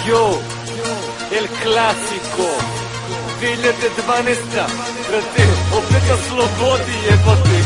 Yo, El Clasico 2012, brate, opet na slobodi jebate.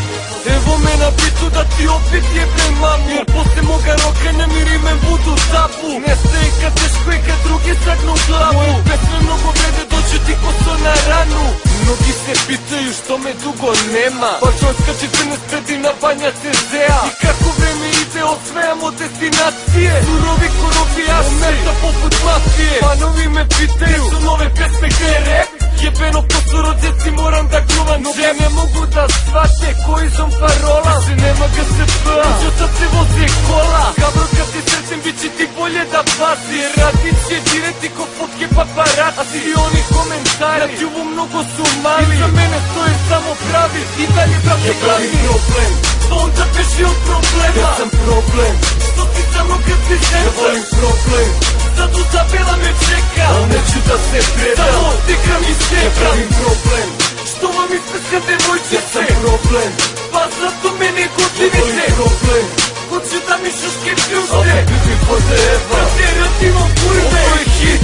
Evo me na bitu da ti opet jebem mamu, jer posle moga roka namiri me budu tabu. Nestaje kad teško i kad drugi sagnu glavu, moje pesme mnogo vrede, dođu ti koso na ranu. Mnogi se pitaju što me dugo nema, pa čovjska 14 pedina Banja TZ-a. I kako vreme ide osvajamo destinacije, surovi korobijaši, ometa poput mafije. Fanovi me pitaju, su nove pesme gde je rap? Jebeno posorođeci moram da gruvam, no ja ne mogu da shvate koji sam parola. Se nema GSP-a, uđo sad se voze kola. Kabro kad ti srećem bit će ti bolje da pazi, jer radit će direti ko fotke paparaci. A svi oni komentari na tjubu mnogo su mali, iza mene stoje samo pravi i dalje brate glavni. Ja pravim problem, što onda beži od problema? Ja sam problem, što ti samo kad si zemlja? Ja volim problem, sad u tabela me čeka, al neću da se predam. Samo otikram i stekam. Ja pravim problem, što vam ispeska devojčice? Ja sam problem, pa zato mene gotivite. Ja volim problem, hoću da mi šuške pljušte. Al ne bibim pozeva, brate radimo kurve. Ovo je hit,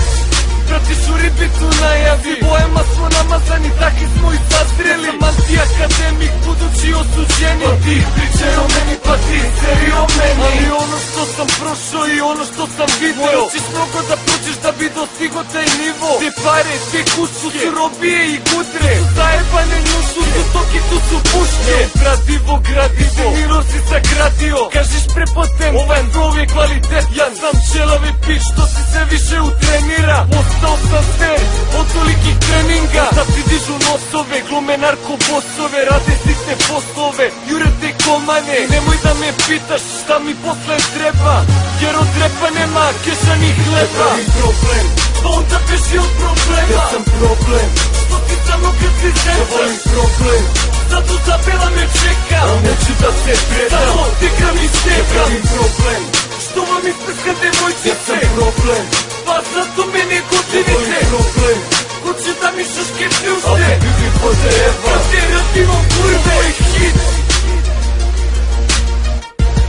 brati šuri bitu najavi, bojama smo namazani, taki smo i sazreli. Ja sam anti-akademik, budući osuđeni, pa ti pričaj o meni, pa ti seri o meni. Ali ono što sam prošao i ono što sam video, morat ćeš mnogo da prođeš da bi dostigo taj nivo. Te pare, te kuću su robije i gudre, su zajebane njušu, su toki, tu su puške. Gradivo, gradivo, miror si sagradio, kažeš prepotem, ovaj androv je kvalitet. Ja sam čelavi pić, što si se više utrenira. Ostao sam ser od tolikih treninga, sad si dižu nosove, glume narkobosove, rade sitne poslove, jure te komane. Nemoj da me pitaš šta mi posle treba, jer od repa nema keša ni hleba. Ja pravim problem, pa onda beži od problema. Ja sam problem, što ti samo kad si zemlja? Ja volim problem, sad u tabela me čeka, al neću da se predam. Samo otikram i stekam. Ja pravim problem, što vam ispeska devojčice? Ja sam problem, pa zato mene gotivite. Ja volim problem, hoću da mi šuške pljušte. Al ne bibim pozeva, brate radimo kurve. Ovo je hit,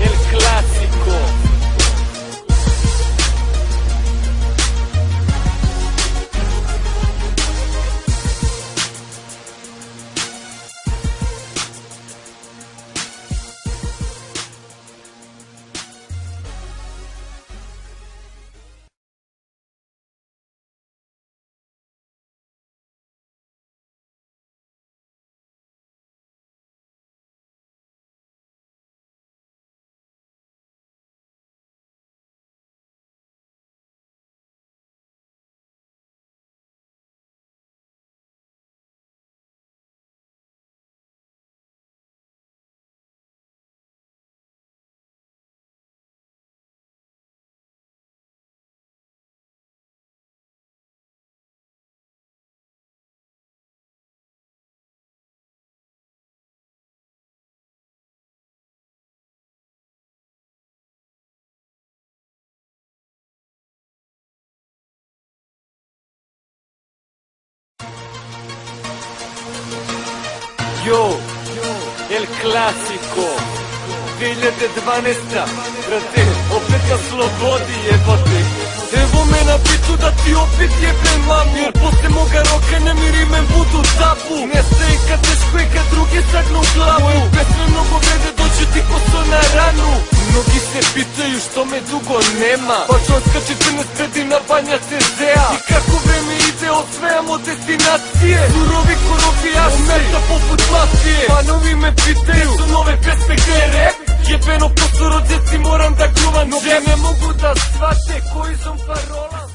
El Clasico. Yo, El Clasico 2012, brate, opet na slobodi jebate. Evo me na bitu da ti opet jebem mamu, jer posle moga roka namiri me budu tabu. Nestaje kad teško i kad drugi sagnu glavu, moje pesme mnogo vrede, dođu ti koso na ranu. Mnogi se pitaju što me dugo nema, pa čovjska 14 pedina Banja TZ-a. I kako vreme ide osvajamo destinacije, surovi korobijaši, ometa poput mafije. Fanovi me pitaju, su nove pesme gde je rap? Jebeno posorođeci moram da gruvam, no ja ne mogu da shvate koji sam parola.